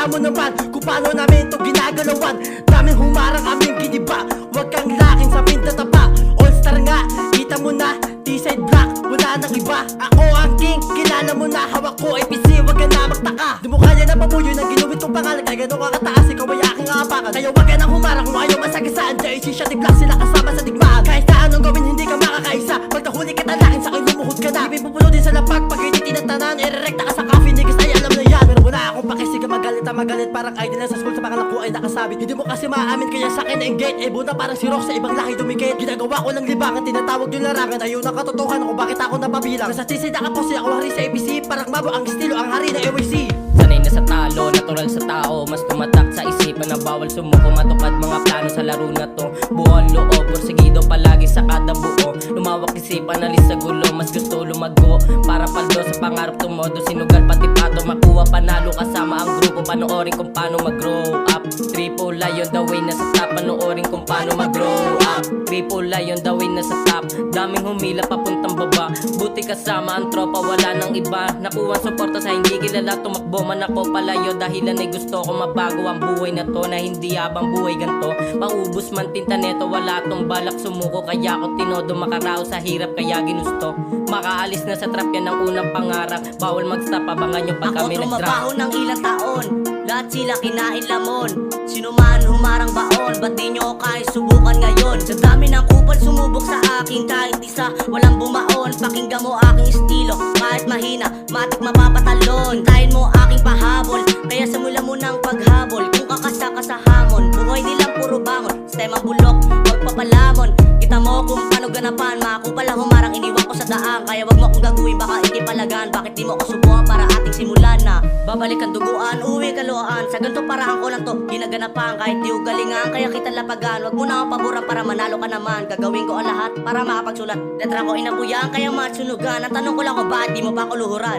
Alam mo naman kung paano namin ito ginagalawan. Daming humarang aming giniba, huwag kang laking sa pintataba. All star nga, kita mo na, T-side black, wala nang iba. Ako ang king, kilala mo na, hawak ko ay PC, huwag ka na magtaka. Di mo kaya na pabuyo ng ginuwit kong pangalan, kaya gano'n ka kataas, ikaw ay aking aapakan. Kaya huwag ka nang humarang kung ayaw masagasaan. JC siya black, sila kasama sa digmaan. Kahit na anong gawin, hindi ka makakaisa. Pag nahuli ka talakin, sa akin lumuhod ka na. Ibig pupulo din sa lapag, pag hindi tinatanan, irerekta ka sa coffee, niggas ay alam na yan. Pero wala akong pakisiga, magalit na magalit, parang idol na sa school, sa pangalan ko ay nakasabit. Hindi mo kasi maamin, kaya sa akin na-engage. Eh buta parang si Rock sa ibang lahi dumikit. Ginagawa ko lang libangan, tinatawag yung larangan. Ayaw na katotohanan ko, bakit ako napabilang. Nasa tisay nakaposi ako hari sa ABC, parang mabo ang estilo, ang hari ng AYC. Sanay na sa talo, natural sa tao, mas tumatak sa isipan na bawal sumuko. Matupad mga plano sa laro na to. Buong loob, porsigido palagi sa kada buo. Lumawak isipan, alis sa gulo, mas gusto lumago. Para paldo sa pangarap tumodo, sinugal pati pato. Makuha panalo kasama ang grupo, panoorin kung paano mag-grow up. Triple lion the way na sa top, panoorin kung paano mag-grow up. Triple lion the way na sa top, daming humila papuntang baba. Buti kasama ang tropa, wala nang iba. Nakuha ang suporta sa hindi kilala, tumakbo man ako palayo. Dahilan ay gusto ko mabago ang buhay na to, na hindi habang buhay ganto. Paubos man tinta neto, wala tong balak sumuko. Kaya ako tinodo, makarao sa hirap kaya ginusto. Makaalis na sa trap, yan ang unang pangarap. Bawal mag-stop, abangan nyo pag kami nag-drop. Ako trumabaho ng ilang taon, lahat sila kinain lamon. Sino man humarang baon, ba't di nyo kaya subukan ngayon? Sa dami ng kupal sumubok sa akin, kahit isa walang bumaon. Pakinggan mo aking estilo, kahit mahina, matik mapapatalon. Hintayin mo aking pahabol, kaya simula mo ng paghabol. Kung kakasaka sa hamon, buhay nilang puro bangon. Sistemang bulok, wag papalamon. Kita mo kung paano ganapan, makakupal ang humarang iniwan ko sa daan. Kaya wag mo akong gagawin, baka ikipalagan. Bakit di mo ako subukan para ating simulan na? Babalik ang duguan, uwi kaluan. Sa ganito paraan ko lang to ginaganapan. Kahit di ugalingan, kaya kita lapagan. Wag mo na akong paboran para manalo ka naman. Gagawin ko ang lahat para makapagsulat. Letra ko inabuyan, kaya matsunugan. Ang tanong ko lang ko, bakit di mo pa ako luhuran?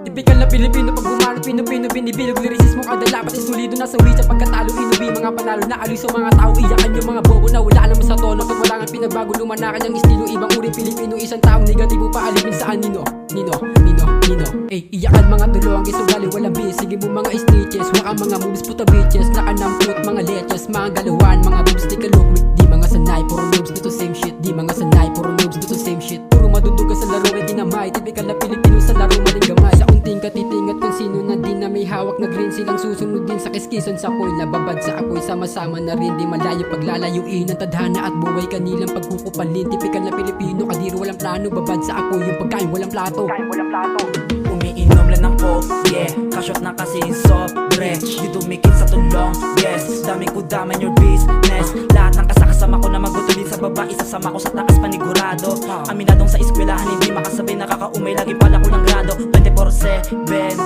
Tipikal na Pilipino, pag gumano Pino-Pino, binibilog lirisismo kada lapat is solido na sa witsa. Pagkatalo inubi, mga panalo na aliso mga tao. Iyakan yung mga bobo na wala naman sa tono. Pag wala nga pinagbago, lumanakan yung estilo. Ibang uri Pilipino, isang taong negatibo pa alipin sa anino. Nino Ey, iyakan mga tulong, isugali walang bis. Sige mo mga snitches, waka mga moves, puta bitches. Nakanamput, mga leches, mga galawan, mga boobs, take a look. Di mga sanay, puro noobs, dito same shit. Di mga sanay, puro noobs, dito same shit. Puro maduduga sa laro, may dinamay. Tipikal na Pilipino sa laro, maling gamay. Sa unting katitingat kung sino na din na may hawak na green. Silang susunod din sa kiskison sa poy. Nababad sa apoy, sama-sama na rin. Di malayo paglalayuin ang tadhana at buhay kanilang pagkukupalin. Tipikal na Pilipino, kadiro walang plano. Babad sa apoy, yung pagkain walang plato. Umiinom lang ng coke, yeah. Kashot na kasi yung sobre. Di tumikit sa tulong, yes. Daming kudaman your business. Lahat ng kasakasama ko na maguto din sa baba. Isasama ko sa taas panigurado. Aminadong sa eskwelahan hindi makasabay. Nakakaumay lagi pala ko ng grado 24/7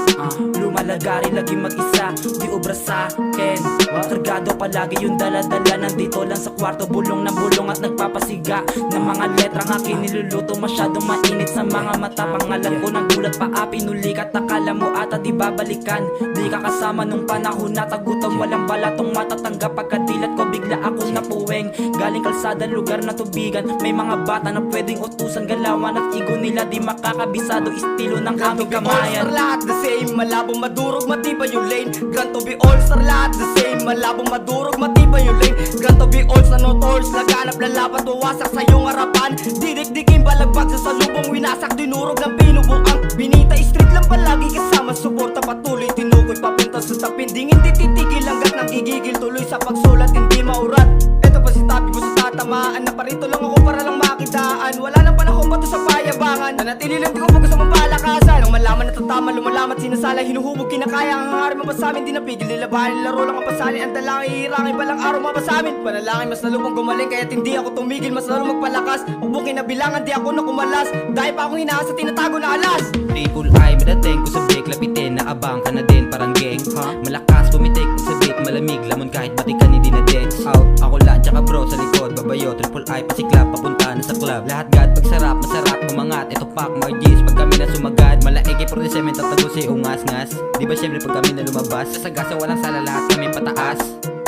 lumalagari lagi mag-isa. Di obra sa'kin. Kargado palagi yung dala-dala. Nandito lang sa kwarto, bulong ng bulong at nagpapasiga ng mga letra ng aking niluluto. Masyadong mainit sa mga mata. Pangalan ko ng gulat pa pinulikat. Akala mo ata di babalikan. Di ka kasama nung panahon na tagutom. Walang balatong matatanggap. Pagkadilat ko bigla ako napuweng. Galing kalsada lugar na tubigan. May mga bata na pwedeng utusan. Galawan at igo nila di makakabisado. Estilo ng aming kamayan. All-star lahat the same, malabong madurog matibay yung lane. Grand to be all-star lahat the same, malabong madurog matibay yung lane. Grand to be all-star no tolls, laganap lalapat wawasak sa iyong harapan. Didikdikin balagbag sa salubong, winasak dinurog ng pinubuang. Binita street lang palagi kasama suporta, patuloy tinukoy papunta sa tapin. Di hindi titigil hanggat nagigigil, tuloy sa pagsulat hindi maurat. Ito pa si tabi ko sa tatamaan, na parito lang ako para lang makitaan. Wala nang panahon ba to sa payabangan, nanatili lang di ko pag sa mapalakasan. Ang malaman na tatama, lumalamat sinasala, hinuhubog kinakaya. Ang hangarin mapasamin, di napigil nilabahan. Laro lang ang pasalin, ang dalangin ihirangin, balang araw mapasamin. Panalangin mas lalubong gumaling, kaya't hindi ako tumigil. Mas lalo magpalakas, ubukin na bilangan, di ako nakumalas. Dahil pa akong hinaas sa tinatago na alas. Triple I, madating ko sa break. Lapitin, naabang ka na din parang gang. Malakas pumitik, pag sa beat malamig. Lamon kahit batikan hindi na dance out. Ako lang, tsaka bro sa likod, babayo. Triple I, pasiklab, papunta na sa club. Lahat God, pagsarap, masarap, umangat. Ito pack, margis, pag kami na sumagad. Malaiki, pro de cement, tatago si ungas-ngas. Di ba syempre pag kami na lumabas, sasagasa walang sala, lahat kami pataas.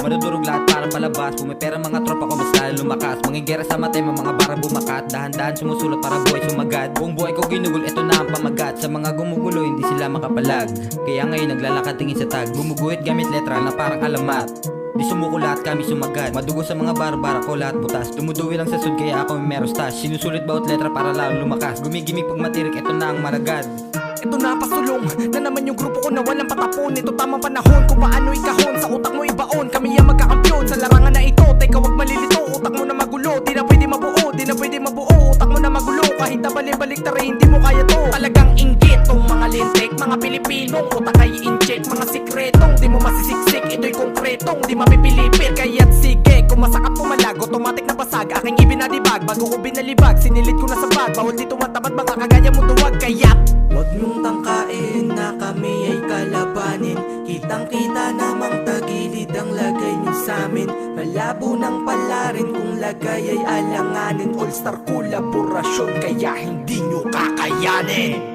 Madudurog lahat para palabas. Kung may pera mga tropa ko mas lalo lumakas. Manginggera sa matay mga bara bumakat. Dahan-dahan sumusulat para buhay sumagad. Kung buhay ko ginugol, ito na ang pamagat. Sa mga gumugulo, hindi sila makapalag. Kaya ngayon naglalakad tingin sa tag. Gumuguhit gamit letra na parang alamat. Di sumuko lahat kami sumagat. Madugo sa mga bara ko lahat butas. Tumuduwi lang sa sud kaya ako may meron stash. Sinusulit bawat letra para lalo lumakas. Gumigimik pag matirik, ito na ang malagad. Ito na pasulong na naman yung grupo ko na walang patapon. Ito tamang panahon kung paano ikahon. Sa utak mo ibaon, kami ang magkakampiyon. Sa larangan na ito, teka wag malilito. Utak mo na magulo, di na pwede mabuo. Di na pwede mabuo, utak mo na magulo. Kahit na balik tara, hindi mo kaya to. Talagang inggit, tong mga lintik, mga Pilipinong utak ay i-inject, mga sikretong di mo masisiksik. Ito'y konkretong, di mapipilipit. Kaya't sige, kung masakap pumalag, automatic na basag. Aking ibinalibag, bago ko binalibag, sinilid ko na sa bag. Bawal dito matamad, mga kagaya mo duwag. Kaya't Huwag niyong tangkain na kami ay kalabanin. Kitang-kita namang tagilid ang lagay niyo sa'min. Malabo ng palarin kung lagay ay alanganin. All-star kolaborasyon kaya hindi niyo kakayanin.